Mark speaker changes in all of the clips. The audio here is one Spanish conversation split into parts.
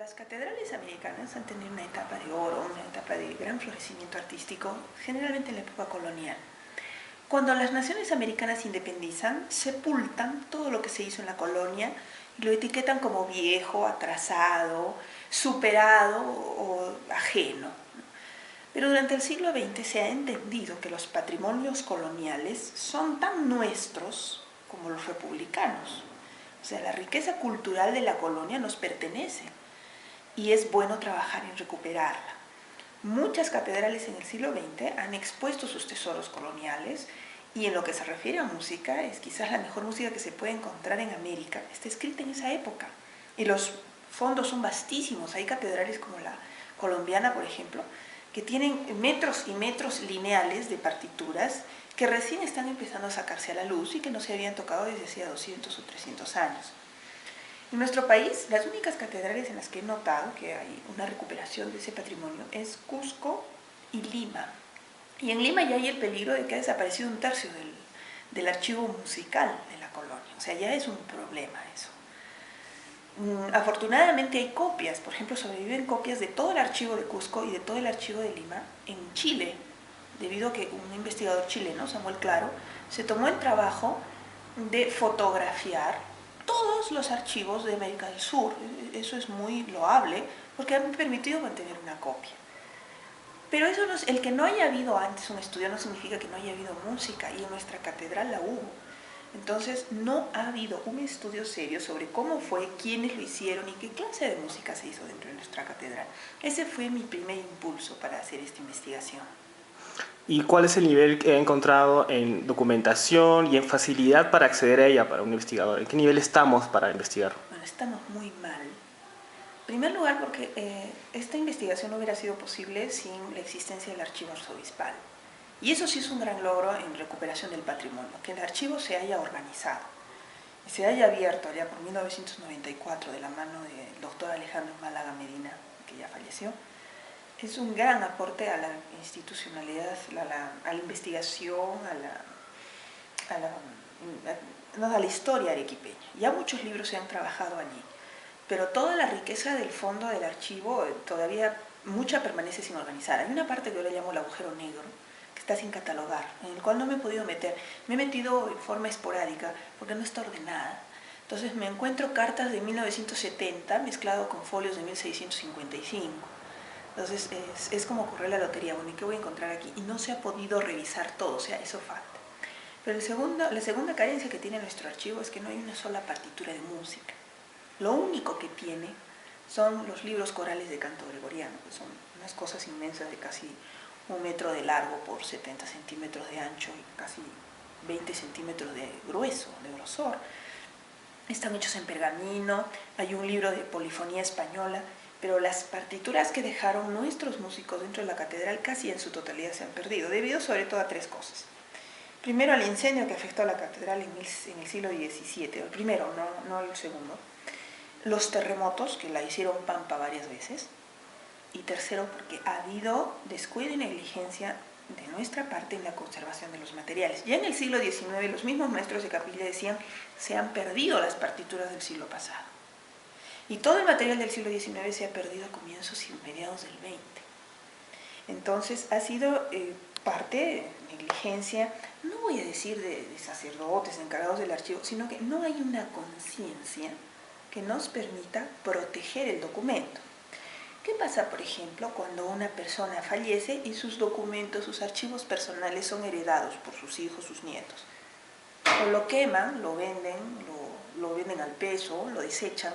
Speaker 1: Las catedrales americanas han tenido una etapa de oro, una etapa de gran florecimiento artístico, generalmente en la época colonial. Cuando las naciones americanas independizan, sepultan todo lo que se hizo en la colonia y lo etiquetan como viejo, atrasado, superado o ajeno. Pero durante el siglo XX se ha entendido que los patrimonios coloniales son tan nuestros como los republicanos. O sea, la riqueza cultural de la colonia nos pertenece y es bueno trabajar en recuperarla. Muchas catedrales en el siglo XX han expuesto sus tesoros coloniales y en lo que se refiere a música, es quizás la mejor música que se puede encontrar en América, está escrita en esa época. Y los fondos son vastísimos. Hay catedrales como la colombiana, por ejemplo, que tienen metros y metros lineales de partituras que recién están empezando a sacarse a la luz y que no se habían tocado desde hacía 200 o 300 años. En nuestro país, las únicas catedrales en las que he notado que hay una recuperación de ese patrimonio es Cusco y Lima. Y en Lima ya hay el peligro de que ha desaparecido un tercio del archivo musical de la colonia. O sea, ya es un problema eso. Afortunadamente hay copias, por ejemplo, sobreviven copias de todo el archivo de Cusco y de todo el archivo de Lima en Chile, debido a que un investigador chileno, Samuel Claro, se tomó el trabajo de fotografiar todos los archivos de América del Sur. Eso es muy loable porque han permitido mantener una copia. Pero eso no es, el que no haya habido antes un estudio no significa que no haya habido música, y en nuestra catedral la hubo. Entonces no ha habido un estudio serio sobre cómo fue, quiénes lo hicieron y qué clase de música se hizo dentro de nuestra catedral. Ese fue mi primer impulso para hacer esta investigación.
Speaker 2: ¿Y cuál es el nivel que he encontrado en documentación y en facilidad para acceder a ella para un investigador? ¿En qué nivel estamos para investigar?
Speaker 1: Bueno, estamos muy mal. En primer lugar, porque esta investigación no hubiera sido posible sin la existencia del archivo arzobispal. Y eso sí es un gran logro en recuperación del patrimonio, que el archivo se haya organizado y se haya abierto allá por 1994 de la mano del doctor Alejandro Málaga Medina, que ya falleció. Es un gran aporte a la institucionalidad, a la investigación, a la historia arequipeña. Ya muchos libros se han trabajado allí, pero toda la riqueza del fondo del archivo todavía mucha permanece sin organizar. Hay una parte que yo le llamo el agujero negro, que está sin catalogar, en el cual no me he podido meter. Me he metido en forma esporádica porque no está ordenada. Entonces me encuentro cartas de 1970 mezclado con folios de 1655. Entonces es como correr la lotería. Bueno, ¿y qué voy a encontrar aquí? Y no se ha podido revisar todo, o sea, eso falta. Pero la segunda carencia que tiene nuestro archivo es que no hay una sola partitura de música. Lo único que tiene son los libros corales de canto gregoriano, que son unas cosas inmensas de casi 1 metro de largo por 70 centímetros de ancho y casi 20 centímetros de grueso, de grosor. Están hechos en pergamino, hay un libro de polifonía española, pero las partituras que dejaron nuestros músicos dentro de la catedral casi en su totalidad se han perdido, debido sobre todo a 3 cosas. Primero, al incendio que afectó a la catedral en el siglo XVII, el primero, no el segundo. Los terremotos, que la hicieron pampa varias veces. Y tercero, porque ha habido descuido y negligencia de nuestra parte en la conservación de los materiales. Ya en el siglo XIX, los mismos maestros de capilla decían, se han perdido las partituras del siglo pasado. Y todo el material del siglo XIX se ha perdido a comienzos y mediados del XX. Entonces, ha sido parte negligencia, no voy a decir de sacerdotes encargados del archivo, sino que no hay una conciencia que nos permita proteger el documento. ¿Qué pasa, por ejemplo, cuando una persona fallece y sus documentos, sus archivos personales son heredados por sus hijos, sus nietos? O lo queman, lo venden al peso, lo desechan.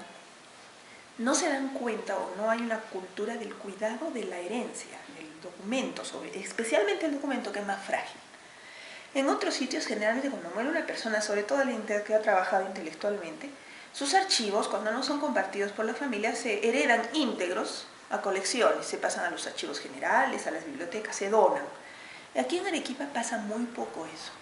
Speaker 1: No se dan cuenta o no hay una cultura del cuidado de la herencia, del documento, especialmente el documento que es más frágil. En otros sitios, generalmente cuando muere una persona, sobre todo alguien que ha trabajado intelectualmente, sus archivos, cuando no son compartidos por la familia, se heredan íntegros a colecciones, se pasan a los archivos generales, a las bibliotecas, se donan. Aquí en Arequipa pasa muy poco eso.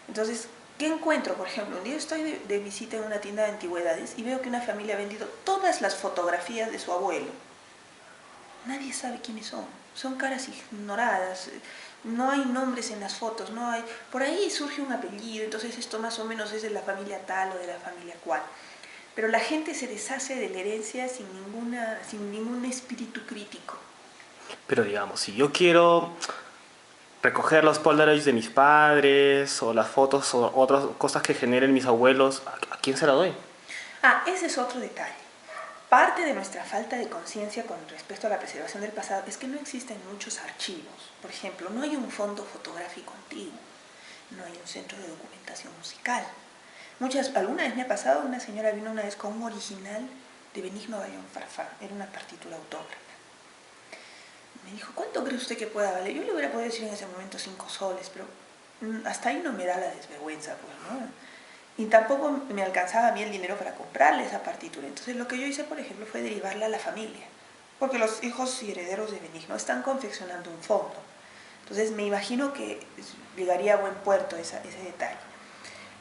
Speaker 1: Entonces, ¿qué encuentro? Por ejemplo, un día estoy de visita en una tienda de antigüedades y veo que una familia ha vendido todas las fotografías de su abuelo. Nadie sabe quiénes son caras ignoradas, no hay nombres en las fotos, no hay, por ahí surge un apellido, entonces esto más o menos es de la familia tal o de la familia cual. pero la gente se deshace de la herencia sin ningún espíritu crítico.
Speaker 2: Pero digamos, si yo quiero recoger los Polaroids de mis padres o las fotos o otras cosas que generen mis abuelos, ¿a quién se la doy?
Speaker 1: Ese es otro detalle. Parte de nuestra falta de conciencia con respecto a la preservación del pasado es que no existen muchos archivos. Por ejemplo, no hay un fondo fotográfico antiguo, no hay un centro de documentación musical. Alguna vez me ha pasado, una señora vino una vez con un original de Benigno Bayón Farfán, era una partitura autógrafa. Me dijo, ¿cuánto cree usted que pueda valer? Yo le hubiera podido decir en ese momento 5 soles, pero hasta ahí no me da la desvergüenza, pues, ¿no? Y tampoco me alcanzaba a mí el dinero para comprarle esa partitura. Entonces lo que yo hice, por ejemplo, fue derivarla a la familia, porque los hijos y herederos de Benigno están confeccionando un fondo. Entonces me imagino que llegaría a buen puerto ese detalle.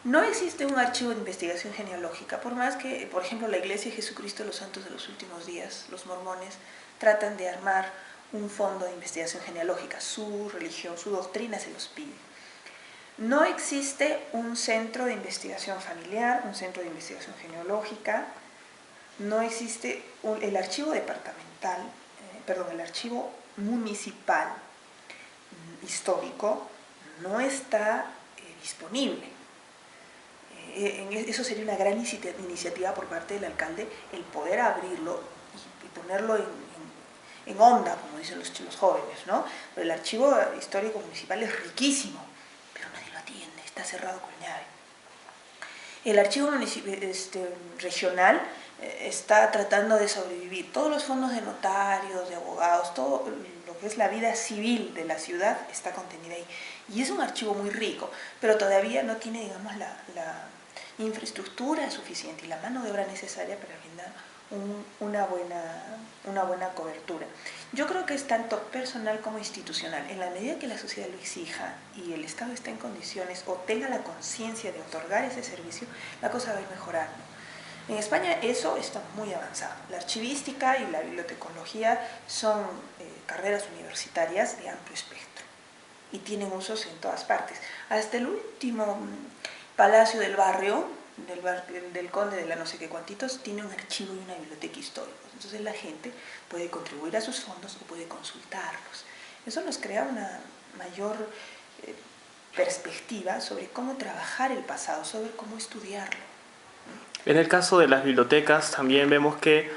Speaker 1: No existe un archivo de investigación genealógica, por más que, por ejemplo, la Iglesia de Jesucristo de los Santos de los Últimos Días, los mormones, tratan de armar un fondo de investigación genealógica. Su religión, su doctrina se los pide. No existe un centro de investigación familiar, un centro de investigación genealógica, no existe el archivo departamental, el archivo municipal histórico no está disponible. Eso sería una gran iniciativa por parte del alcalde, el poder abrirlo y ponerlo en onda, como dicen los jóvenes, ¿no? Pero el archivo histórico municipal es riquísimo, pero nadie lo atiende, está cerrado con llave. El archivo regional está tratando de sobrevivir. Todos los fondos de notarios, de abogados, todo lo que es la vida civil de la ciudad está contenida ahí. Y es un archivo muy rico, pero todavía no tiene, digamos, la infraestructura suficiente y la mano de obra necesaria para brindar una buena cobertura. Yo creo que es tanto personal como institucional. En la medida que la sociedad lo exija y el Estado esté en condiciones o tenga la conciencia de otorgar ese servicio, la cosa va a ir mejorando. En España eso está muy avanzado. La archivística y la bibliotecología son carreras universitarias de amplio espectro y tienen usos en todas partes. Hasta el último palacio del barrio, del conde de la no sé qué cuantitos, tiene un archivo y una biblioteca histórica. Entonces la gente puede contribuir a sus fondos o puede consultarlos. Eso nos crea una mayor perspectiva sobre cómo trabajar el pasado, sobre cómo estudiarlo.
Speaker 2: En el caso de las bibliotecas también vemos que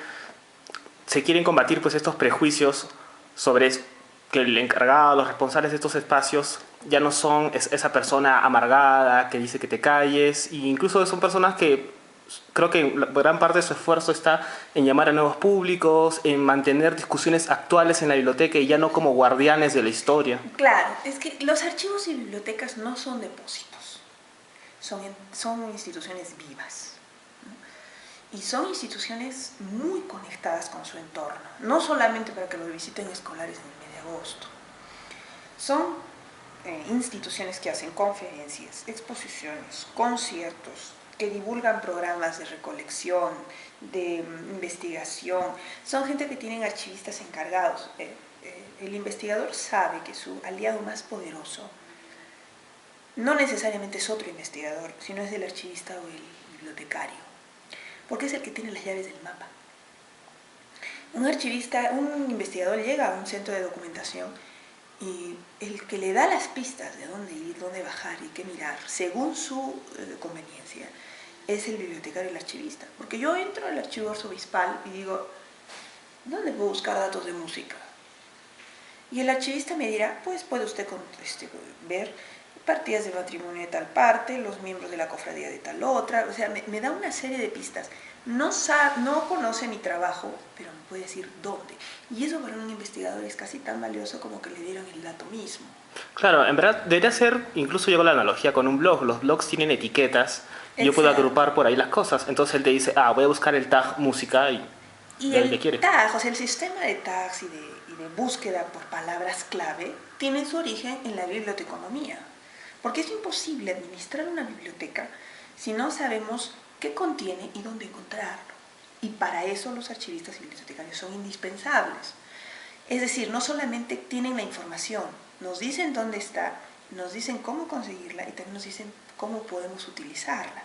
Speaker 2: se quieren combatir pues estos prejuicios sobre que el encargado, los responsables de estos espacios ya no son esa persona amargada que dice que te calles, e incluso son personas que creo que gran parte de su esfuerzo está en llamar a nuevos públicos, en mantener discusiones actuales en la biblioteca y ya no como guardianes de la historia.
Speaker 1: Claro, es que los archivos y bibliotecas no son depósitos, son instituciones vivas, ¿no? Y son instituciones muy conectadas con su entorno, no solamente para que los visiten escolares en el mes de agosto. Son instituciones que hacen conferencias, exposiciones, conciertos, que divulgan programas de recolección, de investigación. Son gente que tienen archivistas encargados. El investigador sabe que su aliado más poderoso no necesariamente es otro investigador, sino es el archivista o el bibliotecario, porque es el que tiene las llaves del mapa. Un investigador llega a un centro de documentación y el que le da las pistas de dónde ir, dónde bajar y qué mirar, según su conveniencia, es el bibliotecario y el archivista. Porque yo entro al archivo arzobispal y digo, ¿dónde puedo buscar datos de música? Y el archivista me dirá, pues puede usted ver partidas de matrimonio de tal parte, los miembros de la cofradía de tal otra, o sea, me da una serie de pistas. No conoce mi trabajo, pero me puede decir dónde. Y eso para un investigador es casi tan valioso como que le dieron el dato mismo.
Speaker 2: Claro, en verdad debería ser, incluso yo hago la analogía con un blog. Los blogs tienen etiquetas y yo puedo agrupar por ahí las cosas. Entonces él te dice, voy a buscar el tag música y
Speaker 1: el tag, o sea, el sistema de tags y de búsqueda por palabras clave tiene su origen en la biblioteconomía. Porque es imposible administrar una biblioteca si no sabemos qué contiene y dónde encontrarlo. Y para eso los archivistas y bibliotecarios son indispensables. Es decir, no solamente tienen la información, nos dicen dónde está, nos dicen cómo conseguirla y también nos dicen cómo podemos utilizarla.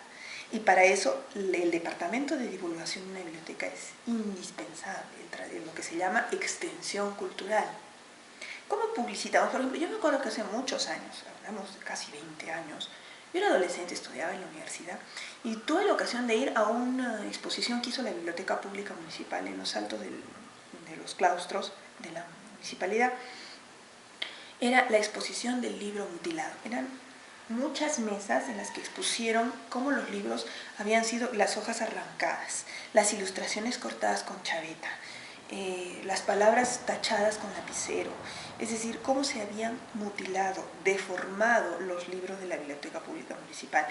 Speaker 1: Y para eso el departamento de divulgación de una biblioteca es indispensable, lo que se llama extensión cultural. ¿Cómo publicitamos? Por ejemplo, yo me acuerdo que hace muchos años, hablamos de casi 20 años, yo era adolescente, estudiaba en la universidad y tuve la ocasión de ir a una exposición que hizo la Biblioteca Pública Municipal en los altos de los claustros de la municipalidad. Era la exposición del libro mutilado. Eran muchas mesas en las que expusieron cómo los libros habían sido las hojas arrancadas, las ilustraciones cortadas con chaveta, las palabras tachadas con lapicero, es decir, cómo se habían mutilado, deformado los libros de la Biblioteca Pública Municipal.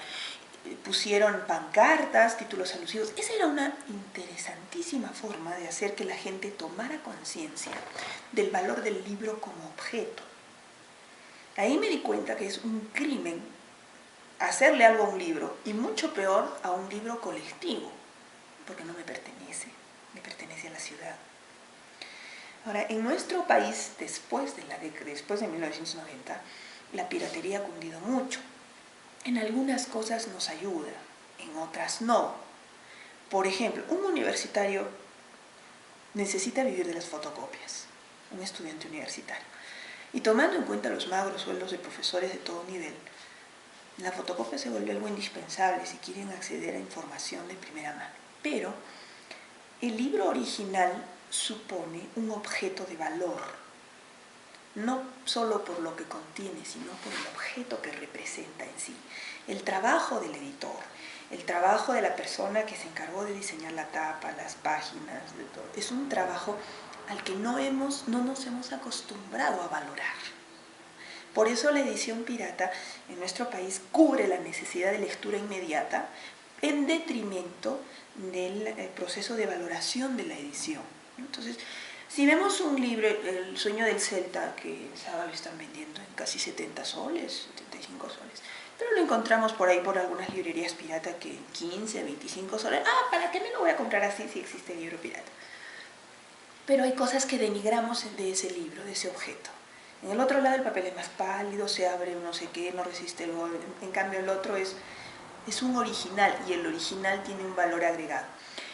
Speaker 1: Pusieron pancartas, títulos alusivos. Esa era una interesantísima forma de hacer que la gente tomara conciencia del valor del libro como objeto. Ahí me di cuenta que es un crimen hacerle algo a un libro, y mucho peor a un libro colectivo, porque no me pertenece a la ciudad. Ahora, en nuestro país, después de 1990, la piratería ha cundido mucho. En algunas cosas nos ayuda, en otras no. Por ejemplo, un universitario necesita vivir de las fotocopias, un estudiante universitario. Y tomando en cuenta los magros sueldos de profesores de todo nivel, la fotocopia se vuelve algo indispensable si quieren acceder a información de primera mano. Pero el libro original supone un objeto de valor, no solo por lo que contiene, sino por el objeto que representa en sí. El trabajo del editor, el trabajo de la persona que se encargó de diseñar la tapa, las páginas, de todo, es un trabajo al que no nos hemos acostumbrado a valorar. Por eso la edición pirata en nuestro país cubre la necesidad de lectura inmediata en detrimento del proceso de valoración de la edición. Entonces, si vemos un libro, El sueño del Celta, que ahora lo están vendiendo en casi 70 soles, 75 soles, pero lo encontramos por ahí por algunas librerías pirata que en 15, 25 soles, ¿para qué me lo voy a comprar así si existe el libro pirata? Pero hay cosas que denigramos de ese libro, de ese objeto. En el otro lado el papel es más pálido, se abre no sé qué, no resiste el gol. En cambio el otro es un original, y el original tiene un valor agregado.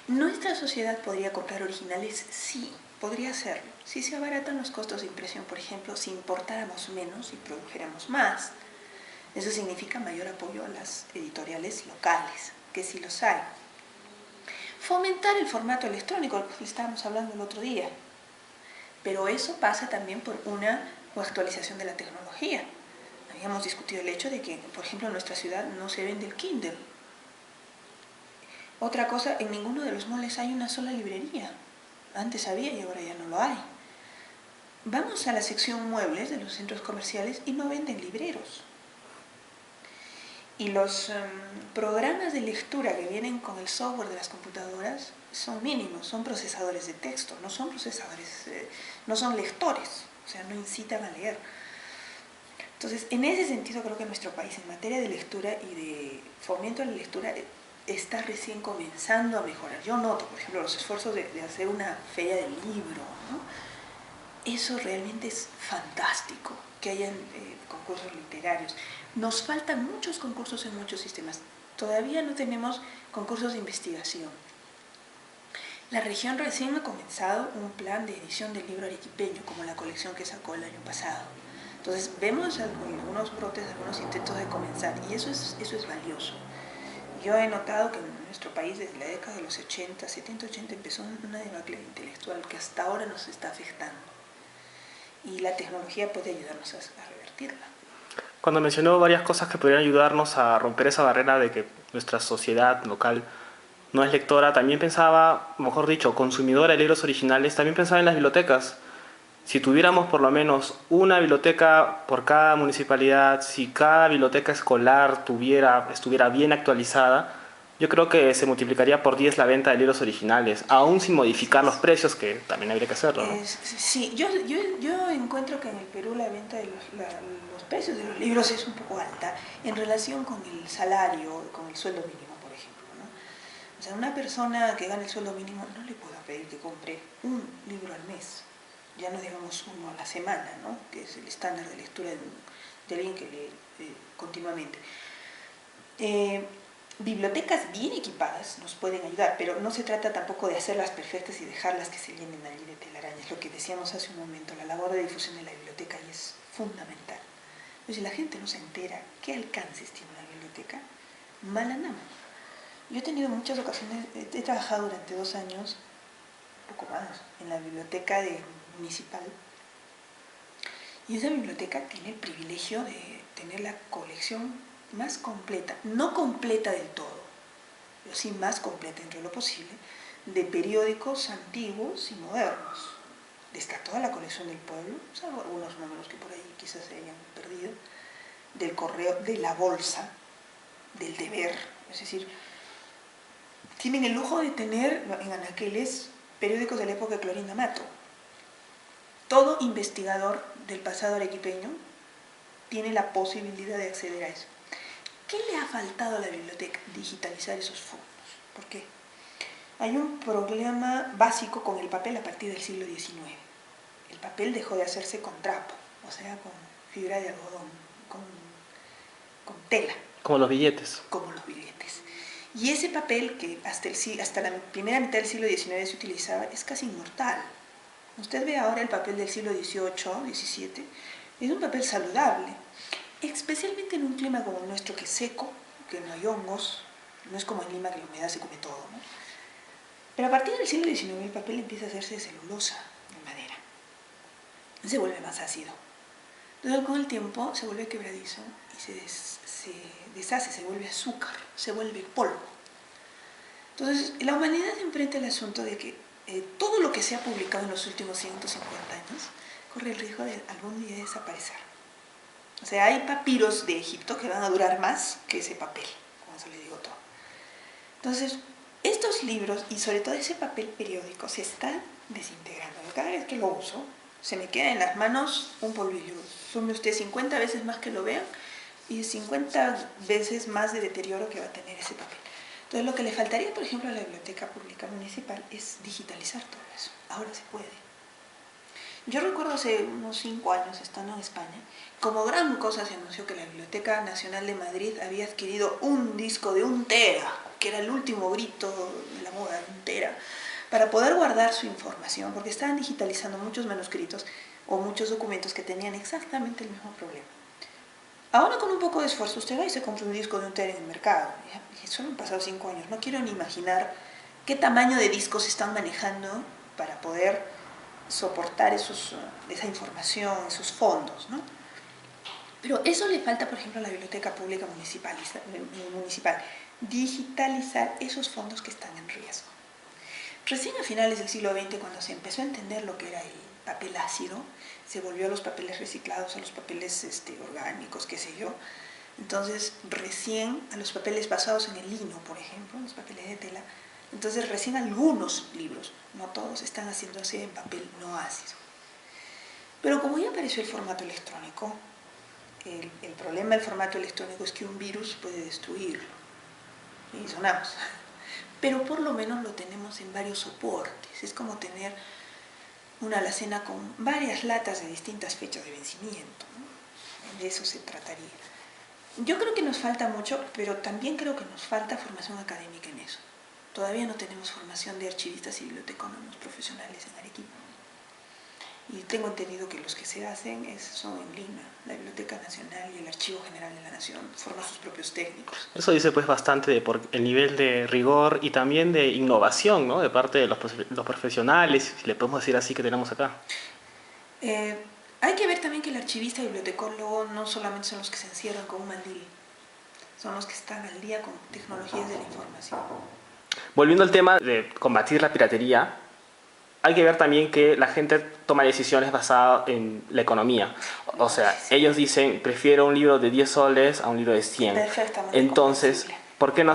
Speaker 1: ¿Nuestra sociedad podría comprar originales? Sí, podría hacerlo. Si se abaratan los costos de impresión, por ejemplo, si importáramos menos y produjéramos más. Eso significa mayor apoyo a las editoriales locales, que sí los hay. Fomentar el formato electrónico, del que estábamos hablando el otro día. Pero eso pasa también por una actualización de la tecnología. Habíamos discutido el hecho de que, por ejemplo, en nuestra ciudad no se vende el Kindle. Otra cosa, en ninguno de los moles hay una sola librería. Antes había y ahora ya no lo hay. Vamos a la sección muebles de los centros comerciales y no venden libreros. Y los programas de lectura que vienen con el software de las computadoras son mínimos, son procesadores de texto, no son no son lectores, o sea, no incitan a leer. Entonces, en ese sentido creo que nuestro país en materia de lectura y de fomento a la lectura está recién comenzando a mejorar. Yo noto, por ejemplo, los esfuerzos de hacer una feria del libro, ¿no? Eso realmente es fantástico, que hayan concursos literarios. Nos faltan muchos concursos en muchos sistemas. Todavía no tenemos concursos de investigación. La región recién ha comenzado un plan de edición del libro arequipeño, como la colección que sacó el año pasado. Entonces vemos algunos brotes, algunos intentos de comenzar, y eso es valioso. Yo he notado que en nuestro país desde la década de los 80, 70, 80 empezó una debacle intelectual que hasta ahora nos está afectando. Y la tecnología puede ayudarnos a revertirla.
Speaker 2: Cuando mencionó varias cosas que podrían ayudarnos a romper esa barrera de que nuestra sociedad local no es lectora, también pensaba, mejor dicho, consumidora de libros originales, también pensaba en las bibliotecas. Si tuviéramos por lo menos una biblioteca por cada municipalidad, si cada biblioteca escolar estuviera bien actualizada, yo creo que se multiplicaría por 10 la venta de libros originales, aún sin modificar los precios, que también habría que hacerlo, ¿no?
Speaker 1: Sí, yo encuentro que en el Perú la venta de los precios de los libros es un poco alta en relación con el salario, con el sueldo mínimo, por ejemplo, ¿no? O sea, una persona que gana el sueldo mínimo no le puedo pedir que compre un libro al mes, ya no digamos uno a la semana, ¿no? Que es el estándar de lectura de alguien que lee continuamente. bibliotecas bien equipadas nos pueden ayudar, pero no se trata tampoco de hacerlas perfectas y dejarlas que se llenen allí de telarañas. Lo que decíamos hace un momento, la labor de difusión de la biblioteca ahí es fundamental. Pero si la gente no se entera qué alcances tiene una biblioteca, mal andamos. Yo he tenido muchas ocasiones, he trabajado durante 2 años, un poco más, en la biblioteca municipal. Y esa biblioteca tiene el privilegio de tener la colección más completa, no completa del todo, pero sí más completa dentro de lo posible, de periódicos antiguos y modernos. Está toda la colección del pueblo, salvo algunos números que por ahí quizás se hayan perdido, del correo, de la bolsa, del deber, es decir, tienen el lujo de tener en anaqueles periódicos de la época de Clorinda Mato. Todo investigador del pasado arequipeño tiene la posibilidad de acceder a eso. ¿Qué le ha faltado a la biblioteca? Digitalizar esos fondos. ¿Por qué? Hay un problema básico con el papel a partir del siglo XIX. El papel dejó de hacerse con trapo, o sea, con fibra de algodón, con tela.
Speaker 2: Como los billetes.
Speaker 1: Como los billetes. Y ese papel que hasta la primera mitad del siglo XIX se utilizaba es casi inmortal. Usted ve ahora el papel del siglo XVIII, XVII, es un papel saludable, especialmente en un clima como el nuestro, que es seco, que no hay hongos, no es como en Lima que la humedad se come todo, ¿no? Pero a partir del siglo XIX el papel empieza a hacerse de celulosa, de madera, se vuelve más ácido. Entonces con el tiempo se vuelve quebradizo y se deshace, se vuelve azúcar, se vuelve polvo. Entonces la humanidad se enfrenta al asunto de que todo lo que se ha publicado en los últimos 150 años corre el riesgo de algún día desaparecer. O sea, hay papiros de Egipto que van a durar más que ese papel, como se le digo todo. Entonces, estos libros, y sobre todo ese papel periódico, se están desintegrando. Cada vez que lo uso, se me queda en las manos un polvillo. Sume usted 50 veces más que lo vean y 50 veces más de deterioro que va a tener ese papel. Entonces, lo que le faltaría, por ejemplo, a la Biblioteca Pública Municipal es digitalizar todo eso. Ahora se puede. Yo recuerdo hace unos 5 años, estando en España, como gran cosa se anunció que la Biblioteca Nacional de Madrid había adquirido un disco de 1 tera, que era el último grito de la moda, 1 tera, para poder guardar su información, porque estaban digitalizando muchos manuscritos o muchos documentos que tenían exactamente el mismo problema. Ahora con un poco de esfuerzo usted va y se compra un disco de 1 tera en el mercado. Y solo han pasado 5 años. No quiero ni imaginar qué tamaño de discos están manejando para poder soportar esa información, esos fondos, ¿no? Pero eso le falta, por ejemplo, a la Biblioteca Pública Municipal, digitalizar esos fondos que están en riesgo. Recién a finales del siglo XX, cuando se empezó a entender lo que era el papel ácido, se volvió a los papeles reciclados, a los papeles orgánicos, qué sé yo. Entonces, recién a los papeles basados en el lino, por ejemplo, los papeles de tela. Entonces, recién algunos libros, no todos, están haciéndose en papel no ácido. Pero como ya apareció el formato electrónico, el problema del formato electrónico es que un virus puede destruirlo. Y sonamos. Pero por lo menos lo tenemos en varios soportes. Es como tener una alacena con varias latas de distintas fechas de vencimiento, ¿no? De eso se trataría. Yo creo que nos falta mucho, pero también creo que nos falta formación académica en eso. Todavía no tenemos formación de archivistas y bibliotecónomos profesionales en Arequipa. Y tengo entendido que los que se hacen son en Lima, la Biblioteca Nacional y el Archivo General de la Nación forman sus propios técnicos.
Speaker 2: Eso dice pues bastante de el nivel de rigor y también de innovación, ¿no? De parte de los profesionales, si le podemos decir así, que tenemos acá.
Speaker 1: Hay que ver también que el archivista y bibliotecólogo no solamente son los que se encierran con un mandil, son los que están al día con tecnologías de la información.
Speaker 2: Volviendo al tema de combatir la piratería, hay que ver también que la gente toma decisiones basadas en la economía. O sea, ellos dicen, prefiero un libro de 10 soles a un libro de 100.
Speaker 1: Perfectamente.
Speaker 2: Entonces, ¿por qué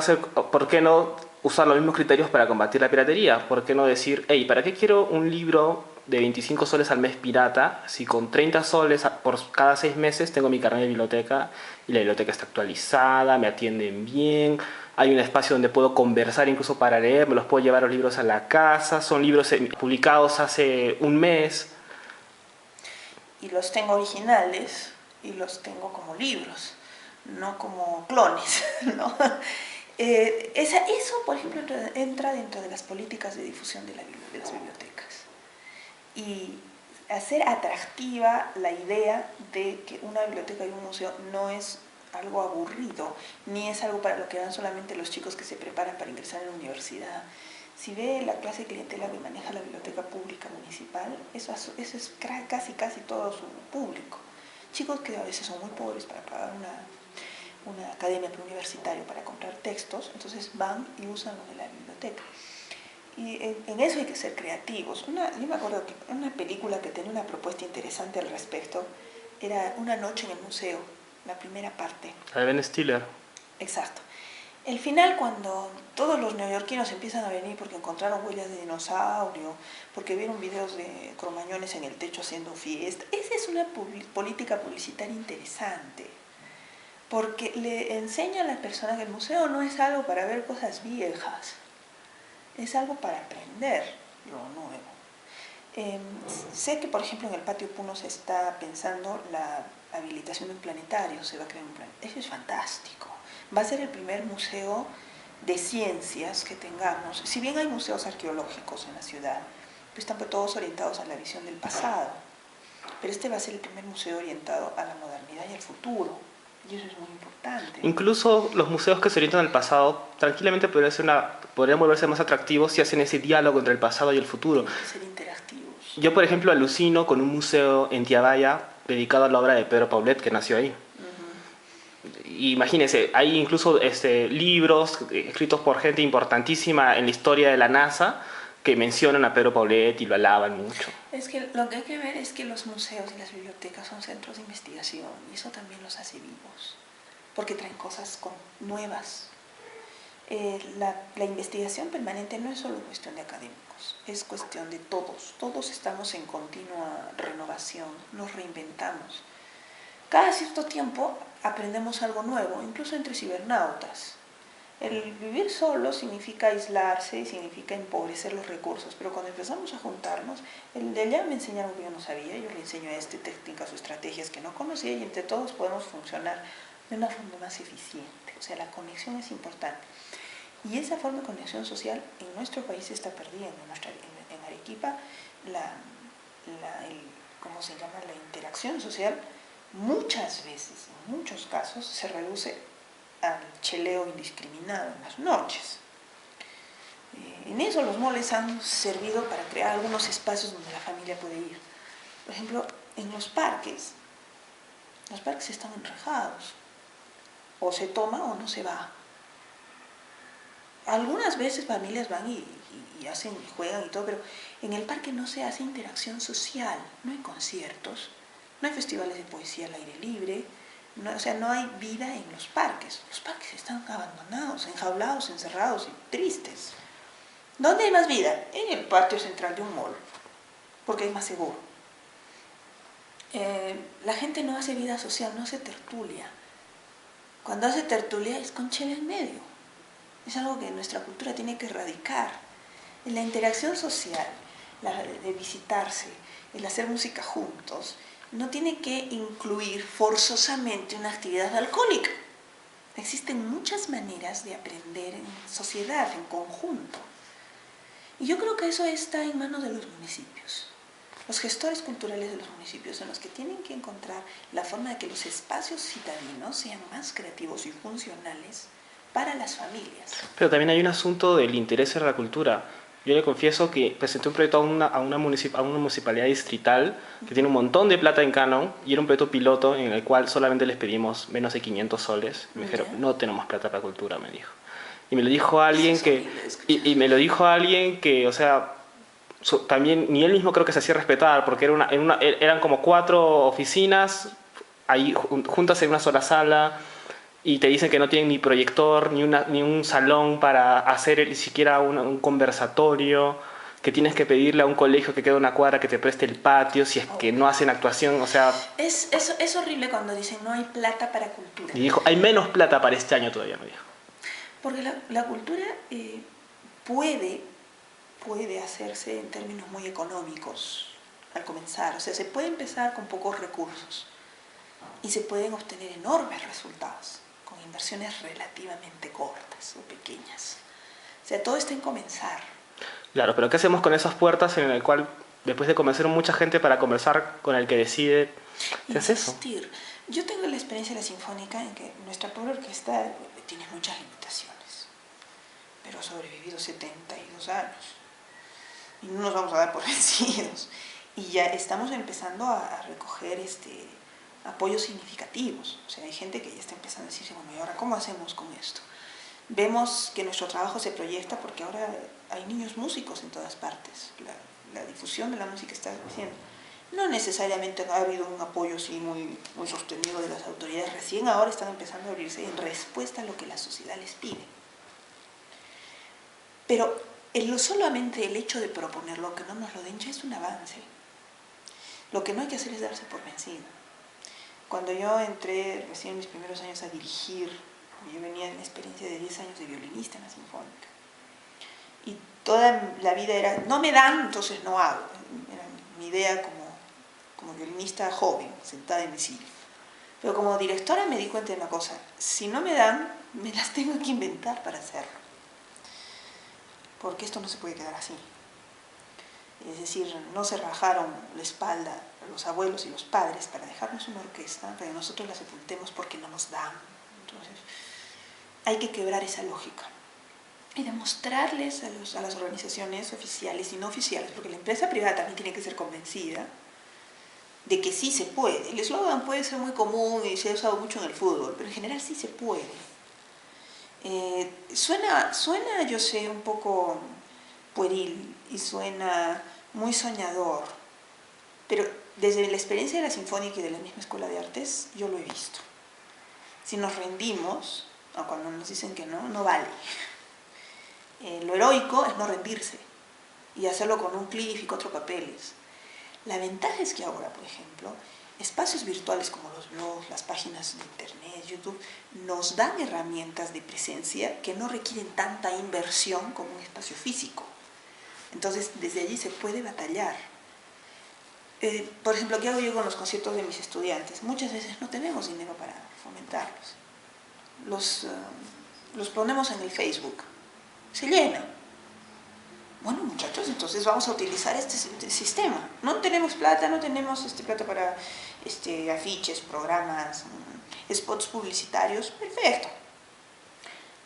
Speaker 2: no usar los mismos criterios para combatir la piratería? ¿Por qué no decir, hey, ¿para qué quiero un libro de 25 soles al mes pirata si con 30 soles por cada 6 meses tengo mi carnet de biblioteca y la biblioteca está actualizada, me atienden bien, hay un espacio donde puedo conversar incluso para leer, me los puedo llevar los libros a la casa, son libros publicados hace un mes?
Speaker 1: Y los tengo originales y los tengo como libros, no como clones, ¿no? Eso, por ejemplo, entra dentro de las políticas de difusión de las bibliotecas. Y hacer atractiva la idea de que una biblioteca y un museo no es algo aburrido, ni es algo para lo que van solamente los chicos que se preparan para ingresar a la universidad. Si ve la clase de clientela que maneja la biblioteca pública municipal, eso es casi todo su público. Chicos que a veces son muy pobres para pagar una academia preuniversitaria para comprar textos, entonces van y usan lo de la biblioteca. Y en eso hay que ser creativos. Yo me acuerdo que una película que tenía una propuesta interesante al respecto era Una noche en el museo, la primera parte.
Speaker 2: La de Ben Stiller.
Speaker 1: Exacto. El final, cuando todos los neoyorquinos empiezan a venir porque encontraron huellas de dinosaurio, porque vieron videos de cromañones en el techo haciendo fiesta, esa es una política publicitaria interesante, porque le enseña a las personas que el museo no es algo para ver cosas viejas, es algo para aprender lo nuevo. Sé que, por ejemplo, en el Patio Puno se está pensando la habilitación de un planetario, se va a crear un planetario. Eso es fantástico. Va a ser el primer museo de ciencias que tengamos. Si bien hay museos arqueológicos en la ciudad, pues están todos orientados a la visión del pasado. Pero este va a ser el primer museo orientado a la modernidad y al futuro. Y eso es muy importante.
Speaker 2: Incluso los museos que se orientan al pasado tranquilamente podrían volverse más atractivos si hacen ese diálogo entre el pasado y el futuro.
Speaker 1: Tienen que ser interactivos.
Speaker 2: Yo, por ejemplo, alucino con un museo en Tiabaya dedicado a la obra de Pedro Paulet, que nació ahí. Imagínense, hay incluso libros escritos por gente importantísima en la historia de la NASA que mencionan a Pedro Paulet y lo alaban mucho.
Speaker 1: Es que lo que hay que ver es que los museos y las bibliotecas son centros de investigación y eso también los hace vivos, porque traen cosas nuevas. La investigación permanente no es solo cuestión de académicos, es cuestión de todos. Todos estamos en continua renovación, nos reinventamos. Cada cierto tiempo aprendemos algo nuevo, incluso entre cibernautas. El vivir solo significa aislarse y significa empobrecer los recursos, pero cuando empezamos a juntarnos, el de allá me enseña algo que yo no sabía, yo le enseño técnicas o estrategias que no conocía y entre todos podemos funcionar de una forma más eficiente. O sea, la conexión es importante. Y esa forma de conexión social en nuestro país se está perdiendo. En Arequipa, ¿cómo se llama? La interacción social muchas veces, en muchos casos, se reduce al cheleo indiscriminado en las noches. En eso los moles han servido para crear algunos espacios donde la familia puede ir. Por ejemplo, en los parques están enrejados. O se toma o no se va. Algunas veces familias van y juegan y todo, pero en el parque no se hace interacción social, no hay conciertos, no hay festivales de poesía al aire libre, no hay vida en los parques. Los parques están abandonados, enjaulados, encerrados y tristes. ¿Dónde hay más vida? En el patio central de un mall, porque es más seguro. La gente no hace vida social, no hace tertulia. Cuando hace tertulia es con chela en medio. Es algo que nuestra cultura tiene que erradicar. En la interacción social, de visitarse, el hacer música juntos, no tiene que incluir forzosamente una actividad alcohólica. Existen muchas maneras de aprender en sociedad, en conjunto. Y yo creo que eso está en manos de los municipios. Los gestores culturales de los municipios son los que tienen que encontrar la forma de que los espacios citadinos sean más creativos y funcionales para las familias.
Speaker 2: Pero también hay un asunto del interés en la cultura. Yo le confieso que presenté un proyecto a una municipalidad distrital que tiene un montón de plata en Canon y era un proyecto piloto en el cual solamente les pedimos menos de 500 soles. Me dijeron, no tenemos plata para cultura, me dijo. Y me lo dijo alguien que, o sea, también ni él mismo creo que se hacía respetar, porque eran como 4 oficinas ahí juntas en una sola sala y te dicen que no tienen ni proyector, ni un salón para hacer ni siquiera un conversatorio, que tienes que pedirle a un colegio que queda a una cuadra que te preste el patio si es que no hacen actuación, o sea...
Speaker 1: Es horrible cuando dicen no hay plata para cultura.
Speaker 2: Y dijo, hay menos plata para este año todavía, me dijo.
Speaker 1: Porque la cultura puede hacerse en términos muy económicos al comenzar. O sea, se puede empezar con pocos recursos y se pueden obtener enormes resultados con inversiones relativamente cortas o pequeñas. O sea, todo está en comenzar.
Speaker 2: Claro, pero ¿qué hacemos con esas puertas en el cual, después de convencer a mucha gente para conversar con el que decide, qué es eso?
Speaker 1: Insistir. Yo tengo la experiencia de la Sinfónica en que nuestra pobre orquesta tiene muchas limitaciones, pero ha sobrevivido 72 años y no nos vamos a dar por vencidos. Y ya estamos empezando a recoger apoyos significativos. O sea, hay gente que ya está empezando a decirse, bueno, ¿y ahora cómo hacemos con esto? Vemos que nuestro trabajo se proyecta porque ahora hay niños músicos en todas partes. La difusión de la música está creciendo. No necesariamente ha habido un apoyo así muy sostenido de las autoridades. Recién ahora están empezando a abrirse en respuesta a lo que la sociedad les pide. Pero solamente el hecho de proponerlo, que no nos lo den, ya es un avance. Lo que no hay que hacer es darse por vencido. Cuando yo entré recién en mis primeros años a dirigir, yo venía de una experiencia de 10 años de violinista en la Sinfónica. Y toda la vida era, no me dan, entonces no hago. Era mi idea como violinista joven, sentada en mi silla. Pero como directora me di cuenta de una cosa, si no me dan, me las tengo que inventar para hacerlo. Porque esto no se puede quedar así. Es decir, no se rajaron la espalda los abuelos y los padres para dejarnos una orquesta, para que nosotros la sepultemos porque no nos dan. Entonces, hay que quebrar esa lógica y demostrarles a las organizaciones oficiales y no oficiales, porque la empresa privada también tiene que ser convencida de que sí se puede. El eslogan puede ser muy común y se ha usado mucho en el fútbol, pero en general sí se puede. Suena, yo sé, un poco pueril y suena muy soñador, pero desde la experiencia de la Sinfónica y de la misma Escuela de Artes, yo lo he visto. Si nos rendimos, o cuando nos dicen que no, no vale. Lo heroico es no rendirse y hacerlo con un clic y 4 papeles. La ventaja es que ahora, por ejemplo, espacios virtuales como los blogs, las páginas de internet, YouTube, nos dan herramientas de presencia que no requieren tanta inversión como un espacio físico. Entonces, desde allí se puede batallar. Por ejemplo, ¿qué hago yo con los conciertos de mis estudiantes? Muchas veces no tenemos dinero para fomentarlos. Los ponemos en el Facebook. Se llena. Bueno, muchachos, entonces vamos a utilizar este sistema. No tenemos plata, no tenemos plata para afiches, programas, spots publicitarios. Perfecto.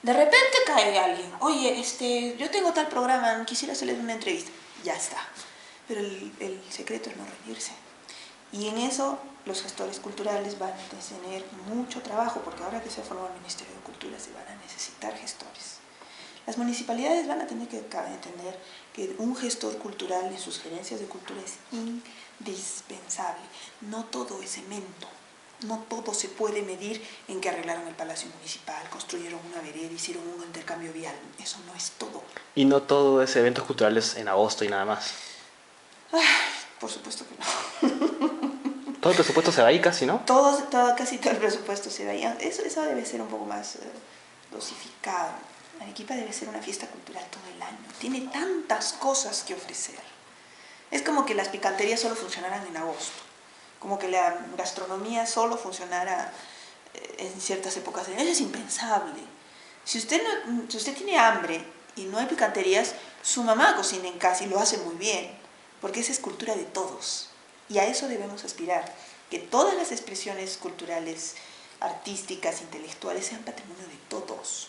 Speaker 1: De repente cae alguien. Oye, yo tengo tal programa, quisiera hacerles una entrevista. Ya está. Pero el secreto es no rendirse. Y en eso los gestores culturales van a tener mucho trabajo, porque ahora que se ha formado el Ministerio de Cultura se van a necesitar gestores. Las municipalidades van a tener que entender que un gestor cultural en sus gerencias de cultura es indispensable. No todo es cemento, no todo se puede medir en que arreglaron el Palacio Municipal, construyeron una vereda, hicieron un intercambio vial. Eso no es todo.
Speaker 2: Y no todo es eventos culturales en agosto y nada más.
Speaker 1: Ay, por supuesto que no.
Speaker 2: Todo el presupuesto se va ahí casi, ¿no?
Speaker 1: Casi todo el presupuesto se va ahí. Eso debe ser un poco más dosificado. Arequipa debe ser una fiesta cultural todo el año. Tiene tantas cosas que ofrecer. Es como que las picanterías solo funcionaran en agosto. Como que la gastronomía solo funcionara en ciertas épocas. Eso es impensable. Si usted tiene hambre y no hay picanterías, su mamá cocina en casa y lo hace muy bien. Porque esa es cultura de todos. Y a eso debemos aspirar. Que todas las expresiones culturales, artísticas, intelectuales sean patrimonio de todos.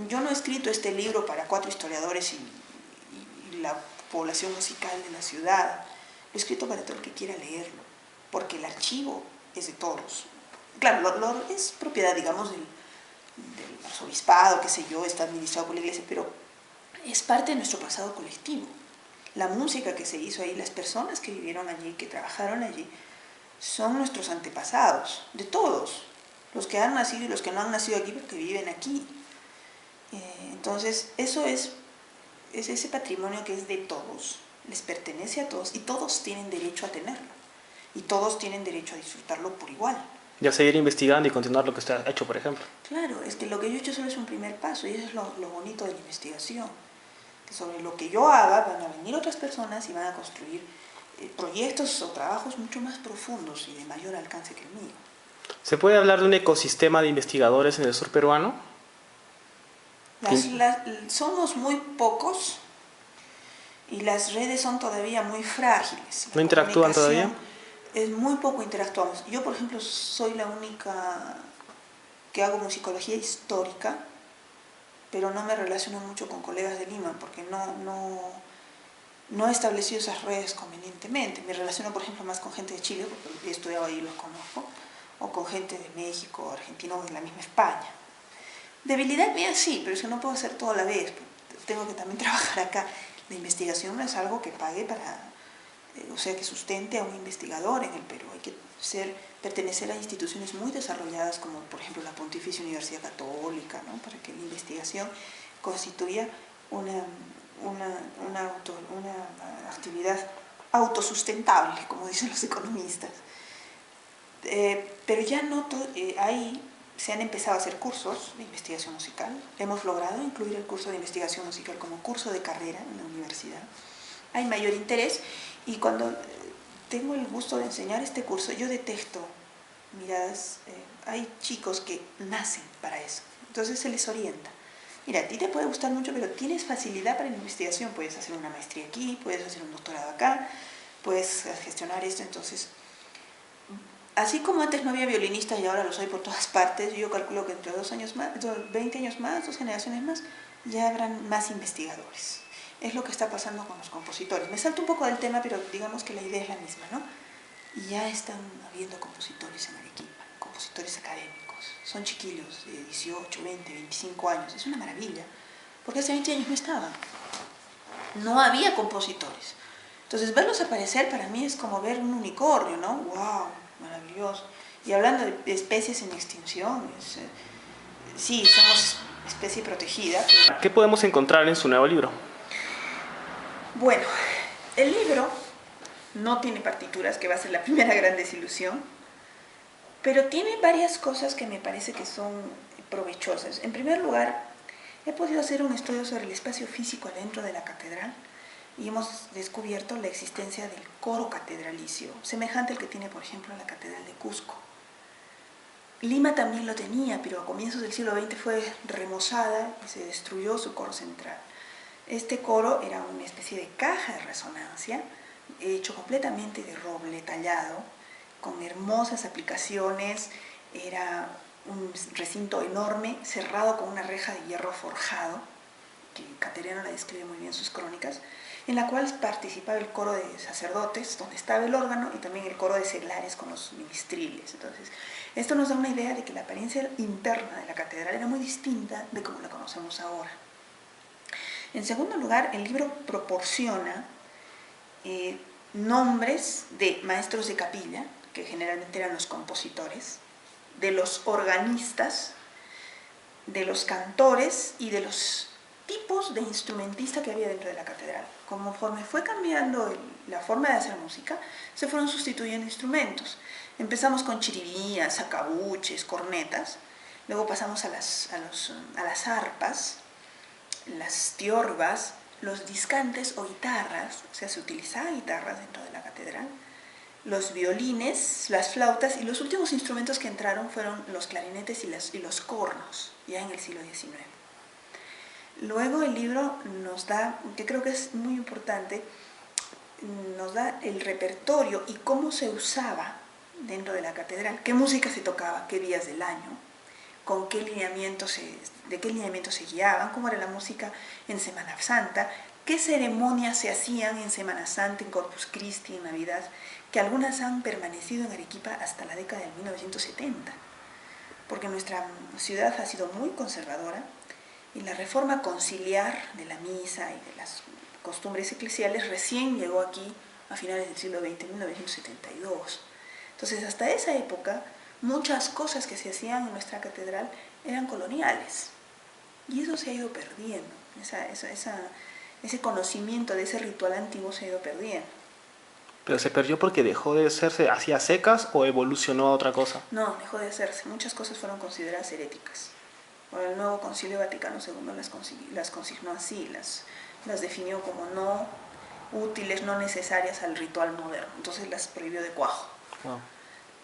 Speaker 1: Yo no he escrito este libro para 4 historiadores y la población musical de la ciudad. Lo he escrito para todo el que quiera leerlo, porque el archivo es de todos. Claro, es propiedad, digamos, del arzobispado, qué sé yo, está administrado por la iglesia, pero es parte de nuestro pasado colectivo. La música que se hizo ahí, las personas que vivieron allí, que trabajaron allí, son nuestros antepasados, de todos, los que han nacido y los que no han nacido aquí, porque viven aquí. Entonces, eso es ese patrimonio que es de todos, les pertenece a todos y todos tienen derecho a tenerlo y todos tienen derecho a disfrutarlo por igual.
Speaker 2: Ya seguir investigando y continuar lo que usted ha hecho, por ejemplo.
Speaker 1: Claro, es que lo que yo he hecho solo es un primer paso y eso es lo bonito de la investigación, que sobre lo que yo haga van a venir otras personas y van a construir proyectos o trabajos mucho más profundos y de mayor alcance que el mío.
Speaker 2: ¿Se puede hablar de un ecosistema de investigadores en el sur peruano?
Speaker 1: Somos muy pocos y las redes son todavía muy frágiles.
Speaker 2: ¿No interactúan todavía?
Speaker 1: Es muy poco interactuamos. Yo, por ejemplo, soy la única que hago musicología histórica, pero no me relaciono mucho con colegas de Lima porque no he establecido esas redes convenientemente. Me relaciono, por ejemplo, más con gente de Chile, porque he estudiado ahí y los conozco, o con gente de México, Argentina o de la misma España. Debilidad mía sí, pero eso no puedo hacer todo a la vez. Tengo que también trabajar acá. La investigación no es algo que pague para, o sea, que sustente a un investigador en el Perú. Hay que pertenecer a instituciones muy desarrolladas como, por ejemplo, la Pontificia Universidad Católica, ¿no? Para que la investigación constituya una actividad autosustentable, como dicen los economistas. Pero ya no ahí se han empezado a hacer cursos de investigación musical. Hemos logrado incluir el curso de investigación musical como curso de carrera en la universidad. Hay mayor interés y cuando tengo el gusto de enseñar este curso, yo detecto miradas, hay chicos que nacen para eso, entonces se les orienta. Mira, a ti te puede gustar mucho, pero tienes facilidad para la investigación, puedes hacer una maestría aquí, puedes hacer un doctorado acá, puedes gestionar esto, entonces... Así como antes no había violinistas y ahora los hay por todas partes, yo calculo que entre 2 años más, 20 años más, 2 generaciones más, ya habrán más investigadores. Es lo que está pasando con los compositores. Me salto un poco del tema, pero digamos que la idea es la misma, ¿no? Y ya están habiendo compositores en Arequipa, compositores académicos. Son chiquillos de 18, 20, 25 años. Es una maravilla, porque hace 20 años no estaban. No había compositores. Entonces, verlos aparecer para mí es como ver un unicornio, ¿no? ¡Wow! Maravilloso. Y hablando de especies en extinción, sí, somos especie protegida. Pero...
Speaker 2: ¿Qué podemos encontrar en su nuevo libro?
Speaker 1: Bueno, el libro no tiene partituras, que va a ser la primera gran desilusión, pero tiene varias cosas que me parece que son provechosas. En primer lugar, he podido hacer un estudio sobre el espacio físico adentro de la catedral y hemos descubierto la existencia del coro catedralicio, semejante al que tiene, por ejemplo, la Catedral de Cusco. Lima también lo tenía, pero a comienzos del siglo XX fue remozada y se destruyó su coro central. Este coro era una especie de caja de resonancia, hecho completamente de roble tallado, con hermosas aplicaciones, era un recinto enorme, cerrado con una reja de hierro forjado, que Cateriano la describe muy bien en sus crónicas, en la cual participaba el coro de sacerdotes, donde estaba el órgano, y también el coro de seglares con los ministriles. Entonces, esto nos da una idea de que la apariencia interna de la catedral era muy distinta de como la conocemos ahora. En segundo lugar, el libro proporciona nombres de maestros de capilla, que generalmente eran los compositores, de los organistas, de los cantores y de los tipos de instrumentista que había dentro de la catedral. Conforme fue cambiando la forma de hacer música, se fueron sustituyendo instrumentos. Empezamos con chiribías, sacabuches, cornetas, luego pasamos a las arpas, las tiorbas, los discantes o guitarras, o sea, se utilizaban guitarras dentro de la catedral, los violines, las flautas, y los últimos instrumentos que entraron fueron los clarinetes y los cornos, ya en el siglo XIX. Luego el libro nos da, que creo que es muy importante, nos da el repertorio y cómo se usaba dentro de la catedral, qué música se tocaba, qué días del año, con qué de qué lineamientos se guiaban, cómo era la música en Semana Santa, qué ceremonias se hacían en Semana Santa, en Corpus Christi, en Navidad, que algunas han permanecido en Arequipa hasta la década de 1970, porque nuestra ciudad ha sido muy conservadora y la reforma conciliar de la misa y de las costumbres eclesiales recién llegó aquí a finales del siglo XX, en 1972. Entonces, hasta esa época, muchas cosas que se hacían en nuestra catedral eran coloniales. Y eso se ha ido perdiendo. Ese conocimiento de ese ritual antiguo se ha ido perdiendo.
Speaker 2: ¿Pero se perdió porque dejó de hacerse así a secas o evolucionó a otra cosa?
Speaker 1: No, dejó de hacerse. Muchas cosas fueron consideradas heréticas. Bueno, el nuevo Concilio Vaticano II las consignó así, las definió como no útiles, no necesarias al ritual moderno. Entonces las prohibió de cuajo.
Speaker 2: Wow.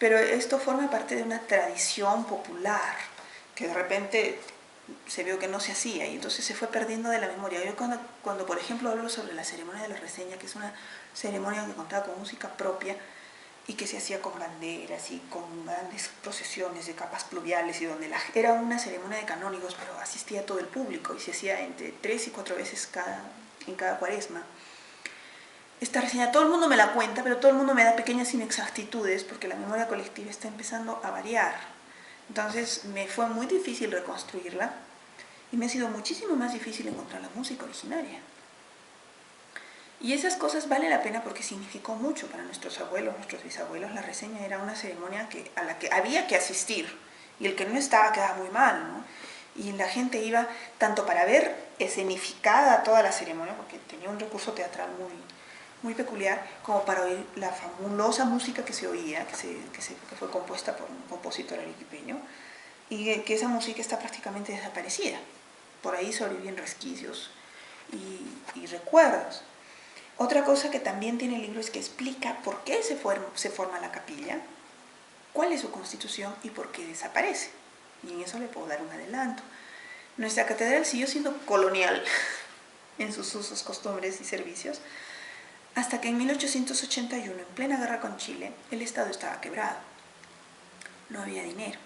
Speaker 1: pero esto forma parte de una tradición popular que de repente se vio que no se hacía y entonces se fue perdiendo de la memoria. Yo cuando por ejemplo hablo sobre la ceremonia de la reseña, que es una ceremonia que contaba con música propia y que se hacía con banderas y con grandes procesiones de capas pluviales y donde era una ceremonia de canónigos, pero asistía todo el público y se hacía entre 3 y 4 veces en cada cuaresma. Esta reseña todo el mundo me la cuenta, pero todo el mundo me da pequeñas inexactitudes porque la memoria colectiva está empezando a variar. Entonces me fue muy difícil reconstruirla y me ha sido muchísimo más difícil encontrar la música originaria. Y esas cosas valen la pena porque significó mucho para nuestros abuelos, nuestros bisabuelos. La reseña era una ceremonia a la que había que asistir y el que no estaba quedaba muy mal, ¿no? Y la gente iba tanto para ver escenificada toda la ceremonia, porque tenía un recurso teatral muy peculiar, como para oír la fabulosa música que se oía, que fue compuesta por un compositor arequipeño, y que esa música está prácticamente desaparecida. Por ahí sobreviven resquicios y recuerdos. Otra cosa que también tiene el libro es que explica por qué se forma la capilla, cuál es su constitución y por qué desaparece. Y en eso le puedo dar un adelanto. Nuestra catedral siguió siendo colonial en sus usos, costumbres y servicios, hasta que en 1881, en plena guerra con Chile, el Estado estaba quebrado. No había dinero.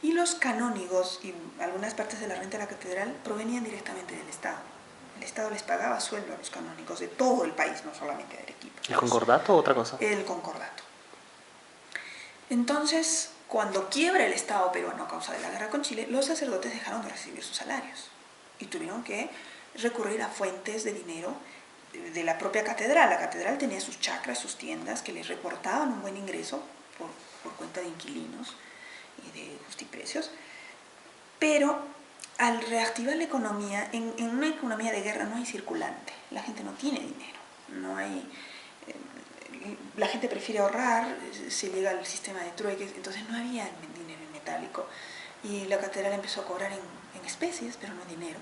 Speaker 1: Y los canónigos y algunas partes de la renta de la catedral provenían directamente del Estado. El Estado les pagaba sueldo a los canónigos de todo el país, no solamente de Arequipa.
Speaker 2: ¿El concordato o otra cosa?
Speaker 1: El concordato. Entonces, cuando quiebra el Estado peruano a causa de la guerra con Chile, los sacerdotes dejaron de recibir sus salarios y tuvieron que recurrir a fuentes de dinero de la propia catedral. La catedral tenía sus chacras, sus tiendas, que les reportaban un buen ingreso por cuenta de inquilinos y de justiprecios, pero al reactivar la economía, en una economía de guerra no hay circulante, la gente no tiene dinero, no hay, la gente prefiere ahorrar, se llega al sistema de trueques, entonces no había dinero en metálico y la catedral empezó a cobrar en especies, pero no en dinero,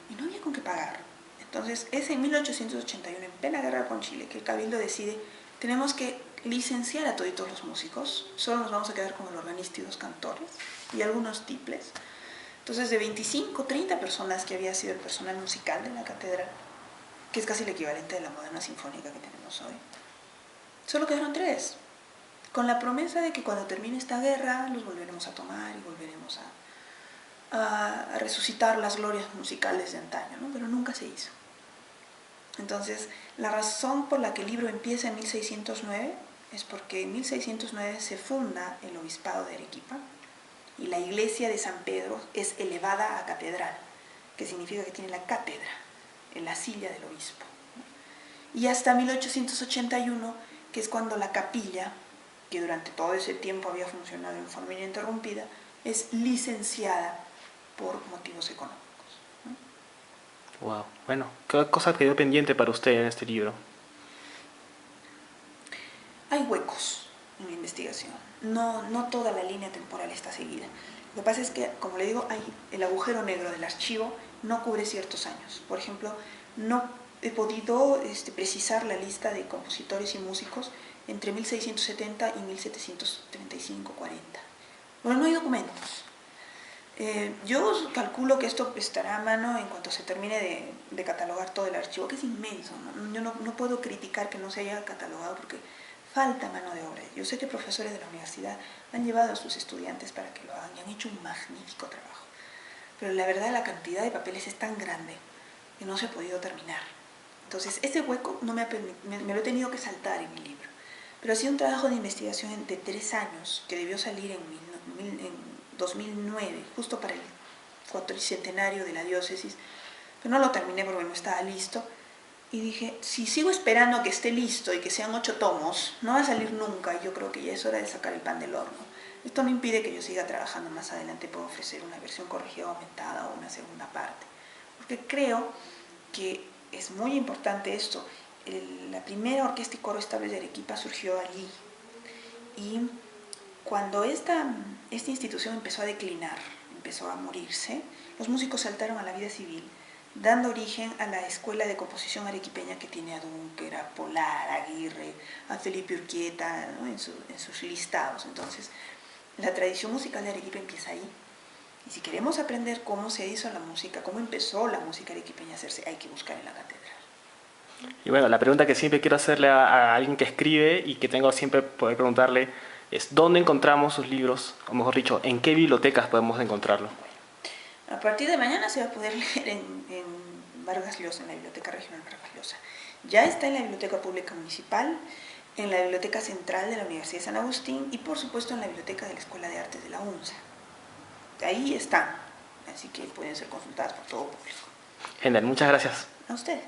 Speaker 1: y no había con qué pagar. Entonces es en 1881, en plena guerra con Chile, que el cabildo decide: tenemos que licenciar a todos los músicos, solo nos vamos a quedar con el organista y 2 cantores y algunos tiples. Entonces de 25, 30 personas que había sido el personal musical de la catedral, que es casi el equivalente de la moderna sinfónica que tenemos hoy, solo quedaron 3, con la promesa de que cuando termine esta guerra los volveremos a tomar y volveremos a resucitar las glorias musicales de antaño, ¿no? Pero nunca se hizo. Entonces, la razón por la que el libro empieza en 1609 es porque en 1609 se funda el obispado de Arequipa y la iglesia de San Pedro es elevada a catedral, que significa que tiene la cátedra en la silla del obispo. Y hasta 1881, que es cuando la capilla, que durante todo ese tiempo había funcionado en forma ininterrumpida, es licenciada por motivos económicos.
Speaker 2: Wow. Bueno, ¿qué cosa quedó pendiente para usted en este libro?
Speaker 1: Hay huecos en la investigación. No toda la línea temporal está seguida. Lo que pasa es que, como le digo, el agujero negro del archivo no cubre ciertos años. Por ejemplo, no he podido precisar la lista de compositores y músicos entre 1670 y 1735-40. Bueno, no hay documentos. Yo calculo que esto estará a mano en cuanto se termine de catalogar todo el archivo, que es inmenso, ¿no? Yo no puedo criticar que no se haya catalogado porque falta mano de obra. Yo sé que profesores de la universidad han llevado a sus estudiantes para que lo hagan y han hecho un magnífico trabajo. Pero la verdad, la cantidad de papeles es tan grande que no se ha podido terminar. Entonces, ese hueco no me lo he tenido que saltar en mi libro. Pero ha sido un trabajo de investigación de 3 años que debió salir en 2009, justo para el 400º de la diócesis, pero no lo terminé porque no estaba listo. Y dije, si sigo esperando que esté listo y que sean 8 tomos, no va a salir nunca y yo creo que ya es hora de sacar el pan del horno. Esto no impide que yo siga trabajando más adelante, puedo ofrecer una versión corregida o aumentada o una segunda parte, porque creo que es muy importante esto. La primera orquesta y coro estable de Arequipa surgió allí y cuando esta institución empezó a declinar, empezó a morirse, los músicos saltaron a la vida civil dando origen a la escuela de composición arequipeña que tiene a Dunker, a Polar, a Aguirre, a Felipe Urquieta, ¿no? en sus listados. Entonces, la tradición musical de Arequipa empieza ahí. Y si queremos aprender cómo se hizo la música, cómo empezó la música arequipeña a hacerse, hay que buscar en la catedral.
Speaker 2: Y bueno, la pregunta que siempre quiero hacerle a alguien que escribe y que tengo siempre poder preguntarle es ¿dónde encontramos sus libros? O mejor dicho, ¿en qué bibliotecas podemos encontrarlo?
Speaker 1: A partir de mañana se va a poder leer en Vargas Llosa, en la Biblioteca Regional Vargas Llosa. Ya está en la Biblioteca Pública Municipal, en la Biblioteca Central de la Universidad de San Agustín y por supuesto en la Biblioteca de la Escuela de Artes de la UNSA. Ahí están, así que pueden ser consultadas por todo público.
Speaker 2: Genial, muchas gracias.
Speaker 1: A usted.